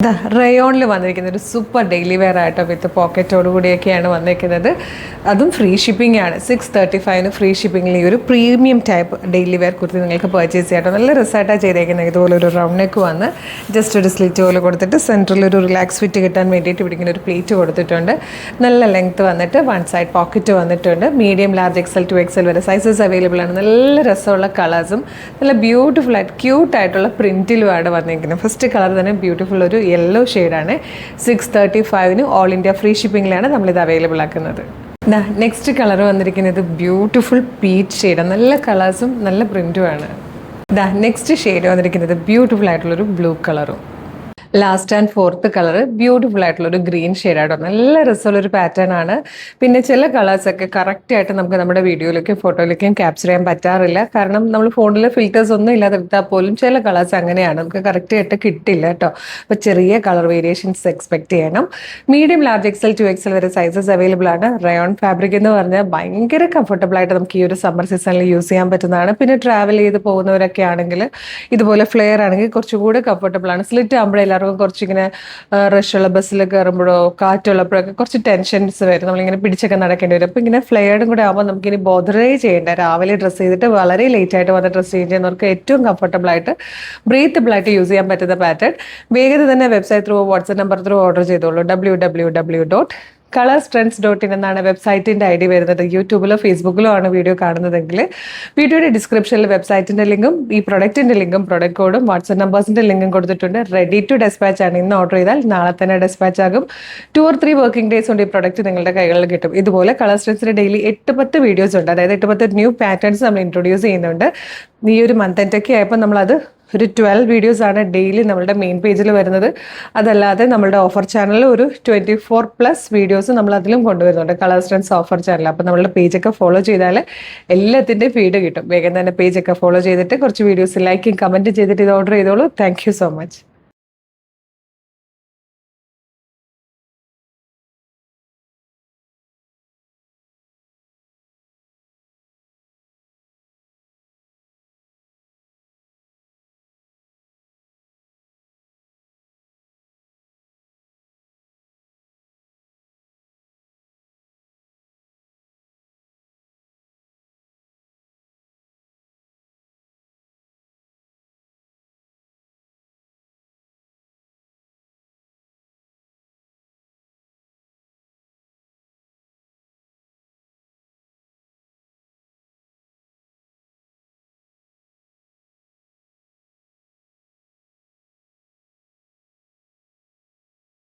റയോണിൽ വന്നിരിക്കുന്ന ഒരു super daily wear ആയിട്ട് വിത്ത് പോക്കറ്റോട് കൂടിയൊക്കെയാണ് വന്നിരിക്കുന്നത്. അതും ഫ്രീ ഷിപ്പിംഗ് ആണ്. 635 ഫ്രീ ഷിപ്പിംഗിൽ ഈ ഒരു premium type daily wear kurti നിങ്ങൾക്ക് പർച്ചേസ് ചെയ്യാട്ടോ. നല്ല റിസൾട്ടാണ് ചെയ്തേക്കുന്നത്. ഇതുപോലെ ഒരു റൗണ്ട് നെക്ക് വന്ന് ജസ്റ്റ് ഒരു സ്ലിറ്റ് പോലെ കൊടുത്തിട്ട് സെൻറ്ററിൽ ഒരു റിലാക്സ് ഫിറ്റ് കിട്ടാൻ വേണ്ടിയിട്ട് പിടിക്കുന്ന ഒരു പ്ലേറ്റ് കൊടുത്തിട്ടുണ്ട്. നല്ല ലെങ്ത്ത് വന്നിട്ട് വൺ സൈഡ് പോക്കറ്റ് വന്നിട്ടുണ്ട്. Medium, large, XL to XL വരെ സൈസസ് അവൈലബിൾ ആണ്. നല്ല രസമുള്ള കളേഴ്സും നല്ല ബ്യൂട്ടിഫുൾ ആയിട്ട് ക്യൂട്ടായിട്ടുള്ള പ്രിൻറ്റിലുമാണ് വന്നിരിക്കുന്നത്. ഫസ്റ്റ് കളർ തന്നെ ബ്യൂട്ടിഫുൾ ഒരു യെല്ലോ ഷെയ്ഡാണ്. 635 ഓൾ ഇന്ത്യ ഫ്രീ ഷിപ്പിംഗിലാണ് നമ്മളിത് അവൈലബിൾ ആക്കുന്നത്. നെക്സ്റ്റ് കളർ വന്നിരിക്കുന്നത് ബ്യൂട്ടിഫുൾ പീച്ച് ഷെയ്ഡാണ്. നല്ല കളേഴ്സും നല്ല പ്രിൻറ്റുമാണ്. നെക്സ്റ്റ് ഷെയ്ഡ് വന്നിരിക്കുന്നത് ബ്യൂട്ടിഫുൾ ആയിട്ടുള്ളൊരു ബ്ലൂ കളറും. Last and fourth colour beautiful ആയിട്ടുള്ള ഒരു ഗ്രീൻ ഷെയ്ഡായിട്ടോ. നല്ല രസമുള്ളൊരു പാറ്റേൺ ആണ്. പിന്നെ ചില കളേഴ്സൊക്കെ കറക്റ്റായിട്ട് നമുക്ക് നമ്മുടെ വീഡിയോയിലേക്കും ഫോട്ടോയിലേക്കും ക്യാപ്ചർ ചെയ്യാൻ പറ്റാറില്ല. കാരണം നമ്മൾ ഫോണിൽ ഫിൽറ്റേഴ്സ് ഒന്നും ഇല്ലാതെ എടുത്താൽ പോലും ചില കളേഴ്സ് അങ്ങനെയാണ്, നമുക്ക് കറക്റ്റായിട്ട് കിട്ടില്ല കേട്ടോ. അപ്പോൾ ചെറിയ കളർ വേരിയേഷൻസ് എക്സ്പെക്ട് ചെയ്യണം. Medium, large, XL to XL വരെ സൈസസ് അവൈലബിൾ ആണ്. റയോൺ ഫാബ്രിക് എന്ന് പറഞ്ഞാൽ ഭയങ്കര കംഫർട്ടബിൾ ആയിട്ട് നമുക്ക് ഈ ഒരു സമ്മർ സീസണിൽ യൂസ് ചെയ്യാൻ പറ്റുന്നതാണ്. പിന്നെ ട്രാവൽ ചെയ്ത് പോകുന്നവരൊക്കെ ആണെങ്കിൽ ഇതുപോലെ ഫ്ലെയർ ആണെങ്കിൽ കുറച്ചുകൂടി കംഫർട്ടബിൾ ആണ്. സ്ലിറ്റ് ആകുമ്പോഴെല്ലാം കുറച്ചിങ്ങനെ റഷുള്ള ബസ്സിൽ കയറുമ്പോഴോ കാറ്റുള്ളപ്പോഴൊക്കെ കുറച്ച് ടെൻഷൻസ് വരും, നമ്മളിങ്ങനെ പിടിച്ചൊക്കെ നടക്കേണ്ടി വരും. അപ്പോൾ ഇങ്ങനെ ഫ്ലെയർഡും കൂടെ ആകുമ്പോൾ നമുക്കിനി ബോധറേ ചെയ്യേണ്ട. രാവിലെ ഡ്രസ്സ് ചെയ്തിട്ട് വളരെ ലേറ്റ് ആയിട്ട് വന്ന് ഡ്രസ്സ് ചെയ്യുന്നവർക്ക് ഏറ്റവും കംഫർട്ടബിൾ ആയിട്ട് ബ്രീത്തബിൾ ആയിട്ട് യൂസ് ചെയ്യാൻ പറ്റുന്ന പാറ്റേൺ. വേഗത തന്നെ website through, WhatsApp number through order ചെയ്തോളൂ. www.colorstrends.in എന്നാണ് വെബ്സൈറ്റിൻ്റെ ID വരുന്നത്. യൂട്യൂബിലോ ഫേസ്ബുക്കിലോ ആണ് വീഡിയോ കാണുന്നതെങ്കിൽ വീഡിയോയുടെ ഡിസ്ക്രിപ്ഷനിൽ വെബ്സൈറ്റിൻ്റെ ലിങ്കും ഈ പ്രൊഡക്റ്റിൻ്റെ ലിങ്കും പ്രൊഡക്റ്റ് കോഡും വാട്സ്ആപ്പ് നമ്പേഴ്സിൻ്റെ ലിങ്കും കൊടുത്തിട്ടുണ്ട്. റെഡി ടു ഡെസ്പാച്ച് ആണ്. ഇന്ന് ഓർഡർ ചെയ്താൽ നാളെ തന്നെ ഡെസ്പാച്ച് ആകും. 2 or 3 വർക്കിംഗ് ഡേയ്സ് കൊണ്ട് ഈ പ്രൊഡക്റ്റ് നിങ്ങളുടെ കൈകളിൽ കിട്ടും. ഇതുപോലെ കളർ സ്ട്രെൻസിൻ്റെ ഡെയിലി 8-10 വീഡിയോസ് ഉണ്ട്. അതായത് 8-10 ന്യൂ പാറ്റേൺസ് നമ്മൾ ഇൻട്രൊഡ്യൂസ് ചെയ്യുന്നുണ്ട്. ഈ ഒരു മന്ത് എൻഡൊക്കെ ആയപ്പോൾ നമ്മളത് ഒരു 12 വീഡിയോസ് ആണ് ഡെയിലി നമ്മളുടെ മെയിൻ പേജിൽ വരുന്നത്. അതല്ലാതെ നമ്മളുടെ ഓഫർ ചാനലിൽ ഒരു 24+ വീഡിയോസ് നമ്മൾ അതിലും കൊണ്ടുവരുന്നുണ്ട്, കളർ സ്ട്രെൻസ് ഓഫർ ചാനൽ. അപ്പോൾ നമ്മളുടെ പേജൊക്കെ ഫോളോ ചെയ്താൽ എല്ലാത്തിൻ്റെയും ഫീഡ് കിട്ടും. വേഗം തന്നെ പേജൊക്കെ ഫോളോ ചെയ്തിട്ട് കുറച്ച് വീഡിയോസ് ലൈക്കും കമൻറ്റ് ചെയ്തിട്ട് ഇത് ഓർഡർ ചെയ്തോളൂ. Thank you so much.